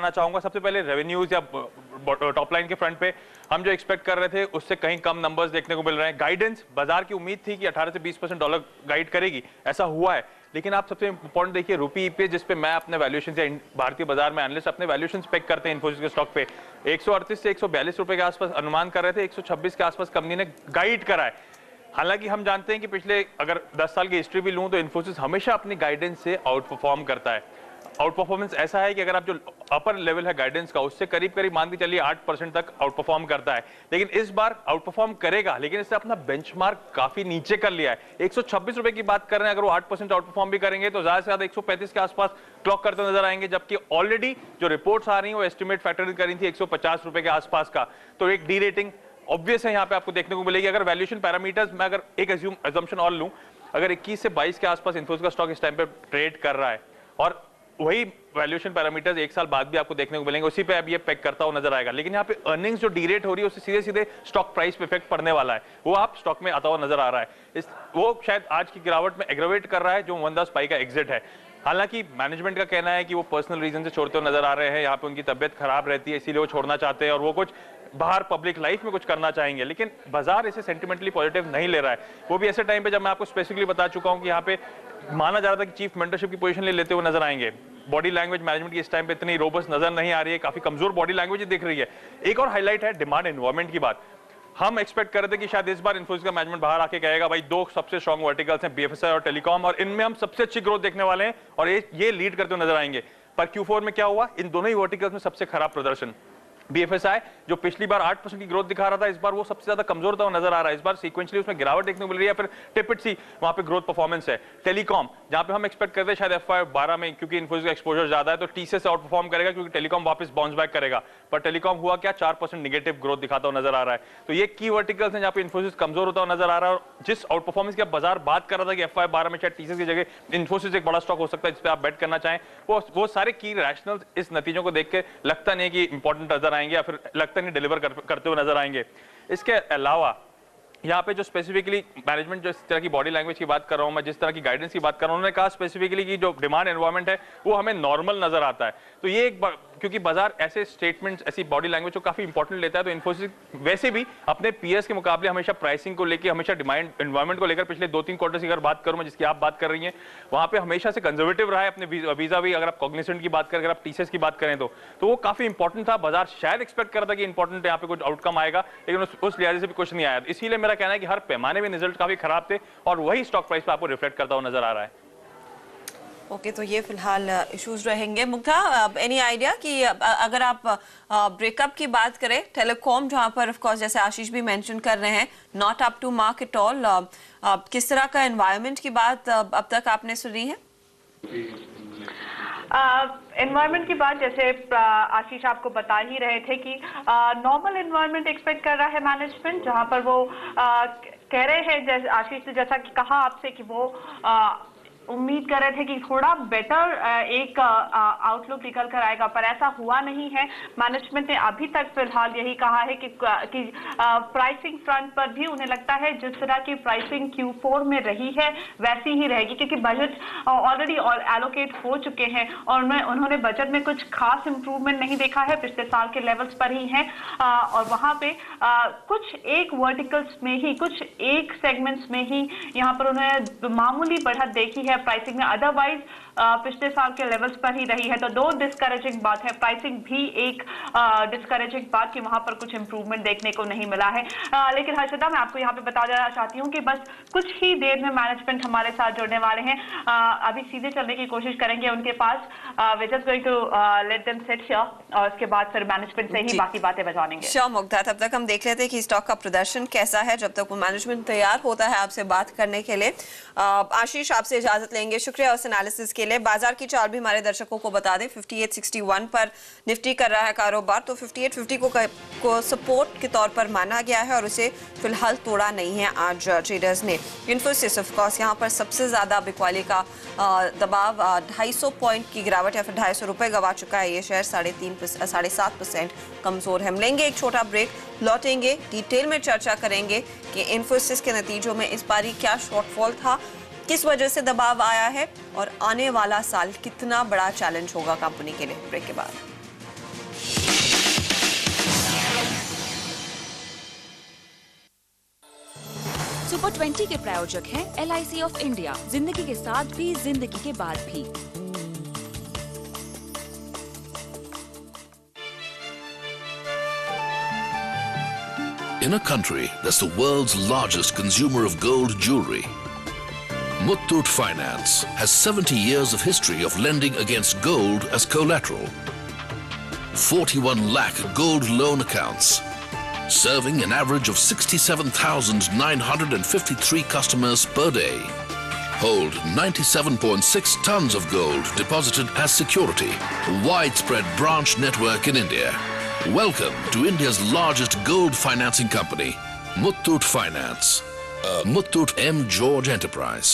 बताना चाहूंगा। सबसे पहले रेवेन्यूज या टॉप लाइन के फ्रंट पे हम जो एक्सपेक्ट कर रहे थे उससे कहीं कम नंबर्स देखने को मिल रहे हैं। गाइडेंस, बाजार की उम्मीद थी कि 18 से 20% डॉलर गाइड करेगी, ऐसा हुआ है। लेकिन आप सबसे इंपॉर्टेंट देखिए रूपी ईपीएस, जिस पे मैं अपने वैल्यूएशन या भारतीय बाजार में एनालिस्ट अपने वैल्यूएशन पेक करते हैं इन्फोसिस के स्टॉक पे, 138 से 142 रुपए के आसपास अनुमान कर रहे थे, 126 के आसपास कंपनी ने गाइड करा है। हालांकि हम जानते हैं कि पिछले अगर 10 साल की हिस्ट्री भी लूं तो इन्फोसिस हमेशा अपनी गाइडेंस से आउट परफॉर्म करता है। आउट परफॉर्मेंस ऐसा है कि अगर आप जो अपर लेवल है गाइडेंस का उससे करीब करीब मान के चलिए 8% तक आउट परफॉर्म करता है। लेकिन इस बार आउट परफॉर्म करेगा, लेकिन इससे अपना बेंचमार्क काफी नीचे कर लिया है। 126 रुपए की बात कर रहे हैं, अगर वो 8% आउट परफॉर्म भी करेंगे तो ज्यादा से ज्यादा 135 के आसपास क्लॉक करते नजर आएंगे, जबकि ऑलरेडी जो रिपोर्ट्स आ रही है वो एस्टिमेट फैक्टर करी थी 150 रुपए के आसपास का। तो एक डी रेटिंग ऑब्वियस है यहाँ पे आपको देखने को मिलेगी। अगर वैल्यूएशन पैरामीटर्स में अगर एक अजम्पशन और लूं, अगर 21 से 22 के आसपास इन्फोसिस का स्टॉक इस टाइम पे ट्रेड कर रहा है और वही वैल्यूएशन पैरामीटर्स एक साल बाद भी आपको देखने को मिलेंगे, उसी पे अब ये पैक करता हुआ नजर आएगा। लेकिन यहाँ पे अर्निंग्स जो डीरेट हो रही है उससे सीधे सीधे स्टॉक प्राइस पे इफेक्ट पड़ने वाला है, वो आप स्टॉक में आता हुआ नजर आ रहा है। वो शायद आज की गिरावट में एग्रेवेट कर रहा है जो मोहनदास पाई का एग्जिट है। हालांकि मैनेजमेंट का कहना है कि वो पर्सनल रीजन से छोड़ते हुए नजर आ रहे हैं, यहाँ पे उनकी तबियत खराब रहती है इसीलिए वो छोड़ना चाहते हैं और वो कुछ बाहर पब्लिक लाइफ में कुछ करना चाहेंगे। लेकिन बाजार इसे सेंटिमेंटली पॉजिटिव नहीं ले रहा है, वो भी ऐसे टाइम पे जब मैं आपको स्पेसिफिकली बता चुका हूं कि यहाँ पे माना जा रहा था कि चीफ मेंटरशिप की पोजीशन ले लेते हुए नजर आएंगे। बॉडी लैंग्वेज मैनेजमेंट की इस टाइम पे इतनी रोबस्ट नजर नहीं आ रही है, काफी कमजोर बॉडी लैंग्वेज दिख रही है। एक और हाईलाइट है डिमांड एनवायरमेंट की बात। हम एक्सपेक्ट कर रहे थे कि शायद इस बार इन्फोसिस का मैनेजमेंट बाहर आके कहेगा भाई दो सबसे स्ट्रॉन्ग वर्टिकल्स हैं बीएफएसआई और टेलीकॉम, और इनमें हम सबसे अच्छी ग्रोथ देखने वाले हैं और ये लीड करते हुए नजर आएंगे। पर Q4 में क्या हुआ, इन दोनों ही वर्टिकल्स में सबसे खराब प्रदर्शन। बीएफएसआई जो पिछली बार 8% की ग्रोथ दिखा रहा था, इस बार वो सबसे ज्यादा कमजोर था नजर आ रहा है। इस बार सीक्वेंशियली उसमें गिरावट देखने को मिल रही है, फिर टिपिट सी वहां पे ग्रोथ परफॉर्मेंस है। टेलीकॉम जहां पे हम एक्सपेक्ट करते हैं शायद FY12 में, क्योंकि इन्फोसिस का एक्सपोजर ज्यादा है तो टीसीएस से आउट परफॉर्म करेगा क्योंकि टेलीकॉम वापस बाउंस बैक करेगा। पर टेलीकॉम हुआ क्या, 4% निगेटिव ग्रोथ दिखाता हुआ नजर आ रहा है। तो ये की वर्टिकल्स हैं जहां पे इन्फोसिस कमजोर होता हुआ नजर आ रहा है। और जिस आउट परफॉर्मेंस की बाजार बात कर रहा था कि FY12 में शायद टीसीएस की जगह इन्फोसिस एक बड़ा स्टॉक हो सकता है जिसपे आप बेट करना चाहें, वो सारे की रैशनल इस नतीजों को देख के लगता नहीं कि इंपॉर्टेंट नजर आएंगे या फिर नहीं डिलीवर करते हुए नजर आएंगे। इसके अलावा यहाँ पे जो स्पेसिफिकली मैनेजमेंट जो इस तरह की बॉडी लैंग्वेज की बात कर रहा हूँ मैं, जिस तरह की गाइडेंस की बात कर रहा हूँ, उन्होंने कहा स्पेसिफिकली कि जो डिमांड एनवायरनमेंट है वो हमें नॉर्मल नजर आता है। तो ये एक क्योंकि बाजार ऐसे स्टेटमेंट्स ऐसी बॉडी लैंग्वेज को काफी इंपॉर्टेंट लेता है, तो इन्फोसिस वैसे भी अपने पीएस के मुकाबले हमेशा प्राइसिंग को लेकर, हमेशा डिमांड एनवायरनमेंट को लेकर पिछले 2-3 क्वार्टर्स की अगर बात करूं मैं जिसकी आप बात कर रही हैं, वहां पे हमेशा से कंजर्वेटिव रहा है अपने वीजा भी। अगर आप कॉग्निसेंट की बात करें, अगर आप टीसीएस की बात करें तो वो काफी इंपॉर्टेंट था। बाजार शायद एक्सपेक्ट कर रहा था कि इंपॉर्टेंट यहाँ पे कुछ आउटकम आएगा, लेकिन उस लिहाज से भी कुछ नहीं आया। इसीलिए मेरा कहना है कि हर पैमाने में रिजल्ट काफी खराब थे और वही स्टॉक प्राइस पे आपको रिफ्लेक्ट करता हुआ नजर आ रहा है। ओके, तो ये फिलहाल इश्यूज रहेंगे। मुग्धा, एनी आइडिया कि अगर आप ब्रेकअप की बात करें, टेलीकॉम जहां पर ऑफ कोर्स जैसे आशीष भी मेंशन कर रहे हैं not up to mark at all, किस तरह का एनवायरनमेंट की बात अब तक आपने सुनी है? एनवायरनमेंट की बात जैसे आशीष आपको बता ही रहे थे कि नॉर्मल एनवायरनमेंट एक्सपेक्ट कर रहा है मैनेजमेंट, जहां पर वो कह रहे हैं, जैसे आशीष ने जैसा कि कहा आपसे कि वो उम्मीद कर रहे थे कि थोड़ा बेटर एक आउटलुक निकल कर आएगा, पर ऐसा हुआ नहीं है। मैनेजमेंट ने अभी तक फिलहाल यही कहा है कि प्राइसिंग फ्रंट पर भी उन्हें लगता है जिस तरह की प्राइसिंग Q4 में रही है वैसी ही रहेगी, क्योंकि बजट ऑलरेडी एलोकेट हो चुके हैं और उन्होंने बजट में कुछ खास इंप्रूवमेंट नहीं देखा है, पिछले साल के लेवल्स पर ही हैं। और वहां पे कुछ एक वर्टिकल्स में ही, कुछ एक सेगमेंट्स में ही यहाँ पर उन्हें मामूली बढ़त देखी है प्राइसिंग में, अदरवाइज पिछले साल के लेवल्स पर ही रही है। तो दो डिस्करेजिंग बात है, प्राइसिंग भी एक डिस्करेजिंग बात कि वहां पर कुछ इंप्रूवमेंट देखने को नहीं मिला है। लेकिन हर्षदा, मैं आपको यहाँ पे बता देना चाहती हूँ कि बस कुछ ही देर में मैनेजमेंट हमारे साथ जुड़ने वाले हैं। अभी सीधे चलने की कोशिश करेंगे उनके पास, we just going to let them sit here और उसके बाद फिर मैनेजमेंट से ही बाकी बातें बजानेंगे। श्योर मुग्धा, तब तक हम देख लेते हैं कि स्टॉक का प्रदर्शन कैसा है जब तक वो मैनेजमेंट तैयार होता है आपसे बात करने के लिए। आशीष, आपसे इजाजत लेंगे, शुक्रिया उस एनालिसिस के लिए। बाजार की चाल भी हमारे दर्शकों को बता दें, 5861 पर निफ्टी कर रहा है कारोबार, तो 5850 को सपोर्ट के तौर पर माना गया है और उसे फिलहाल तोड़ा नहीं है आज ट्रेडर्स ने। इन्फोसिस ऑफ कोर्स यहाँ पर सबसे ज्यादा बिकवाली का दबाव, 250 पॉइंट की गिरावट या फिर 250 रुपए गवा चुका है ये शेयर, 7.5% कमजोर है। हम लेंगे एक छोटा ब्रेक, लौटेंगे डिटेल में चर्चा करेंगे कि इन्फोसिस के नतीजों में इस बारी क्या शॉर्टफॉल था, किस वजह से दबाव आया है और आने वाला साल कितना बड़ा चैलेंज होगा कंपनी के लिए। ब्रेक के बाद सुपर 20 के प्रायोजक हैं LIC ऑफ इंडिया, जिंदगी के साथ भी जिंदगी के बाद भी। In a country that's the world's largest consumer of gold jewelry, Muthoot Finance has 70 years of history of lending against gold as collateral. 41 lakh gold loan accounts, serving an average of 67,953 customers per day. Hold 97.6 tons of gold deposited as security. Widespread branch network in India. Welcome to India's largest gold financing company, Muthoot Finance. Muthoot M. George Enterprise.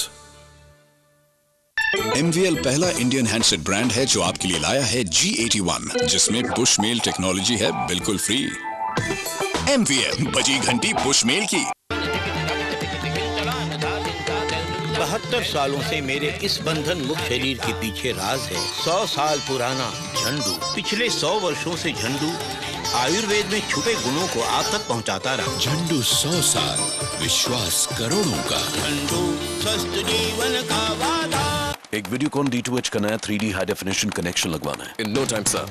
MVL पहला Indian handset brand है जो आपके लिए लाया है G81, जिसमें बुशमेल technology है बिल्कुल फ्री। MVL बजी घंटी बुशमेल की। 72 सालों से मेरे इस बंधन मुक्त शरीर के पीछे राज है 100 साल पुराना झंडू। पिछले 100 वर्षों से झंडू आयुर्वेद में छुपे गुणों को आप तक पहुंचाता रहा। झंडू 100 साल, विश्वास करोड़ों का। झंडू स्वस्थ जीवन का वादा। एक वीडियोकॉन D2H का नया 3D हाई डेफिनेशन कनेक्शन लगवाना है। In no time, sir.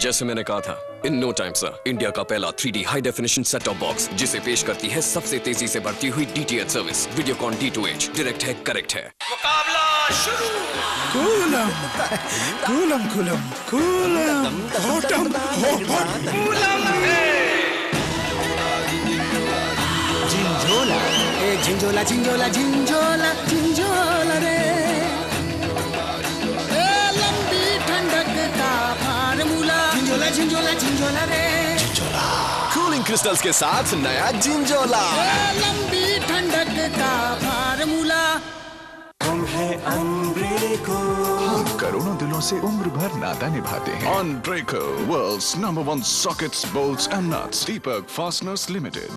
जैसे मैंने कहा था, in no time sir, India का पहला 3D high definition set top box, जिसे पेश करती है सबसे तेजी से बढ़ती हुई DTH service. Videocon D2H direct है, करेक्ट है। मुकाबला शुरू। कूलम कूलम कूलम कूलम हॉटम हॉट कूलम झिंझोला ए झिंझोला झिंझोला झिंझोला झिंझोला रे ए लंबी ठंडक का फार्मूला झिंझोला झिंझोला झिंझोला रे झिंझोला कूलिंग क्रिस्टल्स के साथ नया झिंझोला। ए लंबी ठंडक का फार्मूला। हम है अनब्रेको, हम करोड़ों दिलों से उम्र भर नाता निभाते हैं। Unbreako, world's #1 sockets, bolts and nuts. Deepak Fasteners Limited.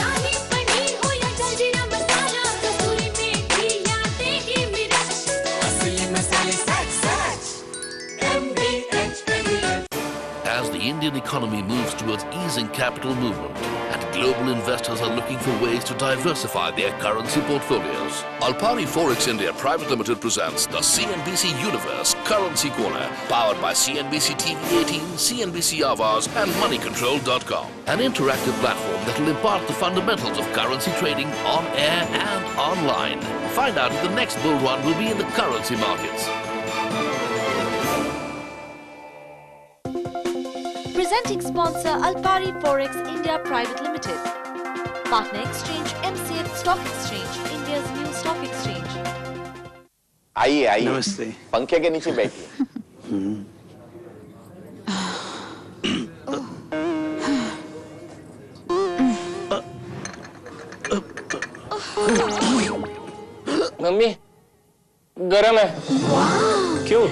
As the Indian economy moves towards easing capital movement and global investors are looking for ways to diversify their currency portfolios, Alpari Forex India Private Limited presents the CNBC Universe Currency Corner, powered by CNBC TV 18, CNBC Avaz and MoneyControl.com. An interactive platform that will impart the fundamentals of currency trading on air and online. Find out if the next bull run will be in the currency markets. Presenting sponsor Alpari Forex India Private Limited. Partner Exchange MCX Stock Exchange, India's new stock exchange. आइए आइए, नमस्ते। पंखे के नीचे बैठिए। Mummy गरम है। क्यों?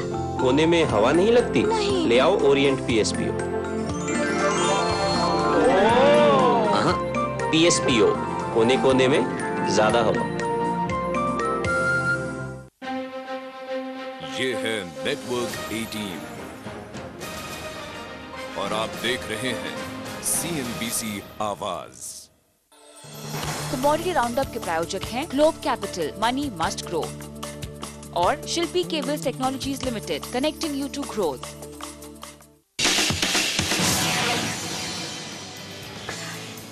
कोने में हवा नहीं लगती? ले आओ ओरिएंट PSPO। PSPO, कोने कोने में ज्यादा हवा। ये है नेटवर्क 18 और आप देख रहे हैं CNBC आवाज। कमोडिटी राउंडअप के प्रायोजक हैं Globe Capital, money must grow, और Shilpi cables technologies limited, connecting you to growth.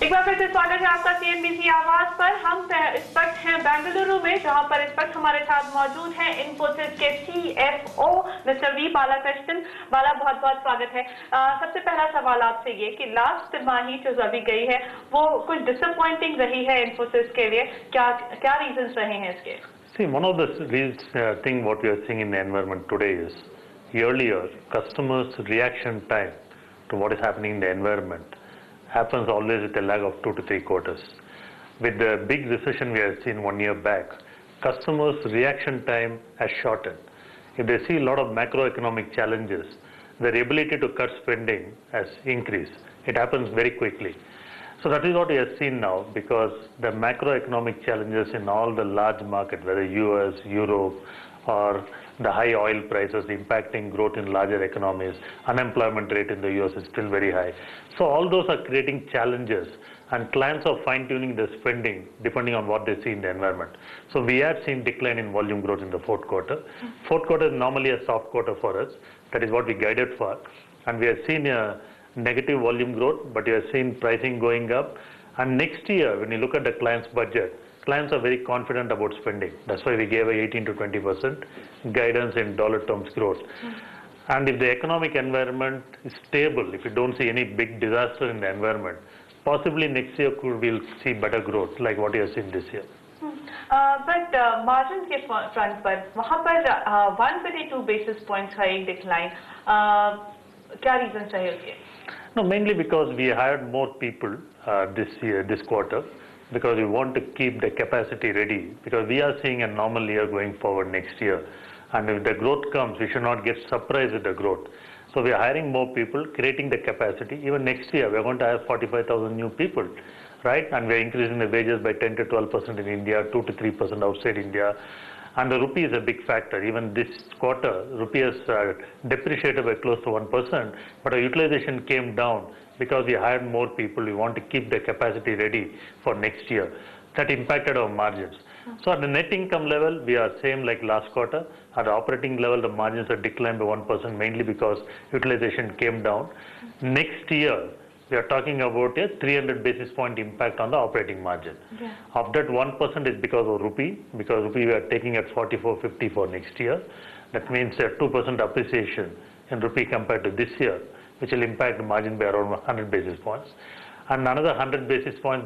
एक बार फिर से स्वागत है आपका CNBC आवाज पर। हम इस वक्त हैं बेंगलुरु में, जहां पर इस वक्त हमारे साथ मौजूद हैं इन्फोसिस के CFO मिस्टर वी बालाकृष्णन। बाला, बहुत बहुत स्वागत है। सबसे पहला सवाल आपसे ये कि लास्ट तिमाही जो अभी गई है वो कुछ डिसअपॉइंटिंग रही है इन्फोसिस के लिए, क्या रीजंस रहे हैं इसके? See, one of the thing what we are seeing in the environment today is earlier customers' reaction time to what is happening in the environment happens always with a lag of 2 to 3 quarters. With the big recession we have seen 1 year back, customers' reaction time has shortened. If they see a lot of macroeconomic challenges, their ability to cut spending has increased. It happens very quickly. So that is what we have seen now, because the macroeconomic challenges in all the large markets, whether US, Europe, or the high oil prices impacting growth in larger economies. Unemployment rate in the US is still very high. So all those are creating challenges, and clients are fine-tuning their spending depending on what they see in the environment. So we have seen decline in volume growth in the fourth quarter. Fourth quarter is normally a soft quarter for us. That is what we guided for. And we have seen a negative volume growth, but we have seen pricing going up. And next year, when you look at the client's budget, clients are very confident about spending. That's why we gave a 18 to 20% guidance in dollar terms growth. And if the economic environment is stable, if you don't see any big disaster in the environment, possibly next year we'll see better growth like what you have seen this year. But margins के front पर वहाँ पर 152 basis points का एक decline, क्या reasons रहे उसके? No, mainly because we hired more people this quarter, because we want to keep the capacity ready, because we are seeing a normal year going forward next year. And if the growth comes, we should not get surprised with the growth. So we are hiring more people, creating the capacity. Even next year, we are going to hire 45,000 new people, right? And we are increasing the wages by 10 to 12% in India, 2 to 3% outside India. And the rupee is a big factor. Even this quarter, rupee has depreciated by close to 1%, but our utilization came down because we hired more people. We want to keep the capacity ready for next year. That impacted our margins. So at the net income level, we are same like last quarter. At the operating level, the margins are declined by 1%, mainly because utilization came down. Next year, we are talking about a 300 basis point impact on the operating margin. Yeah. Of that, 1% is because of rupee, because rupee we are taking at 44.50 for next year. That means a 2% appreciation in rupee compared to this year, which will impact the margin by around 100 basis points. And another 100 basis points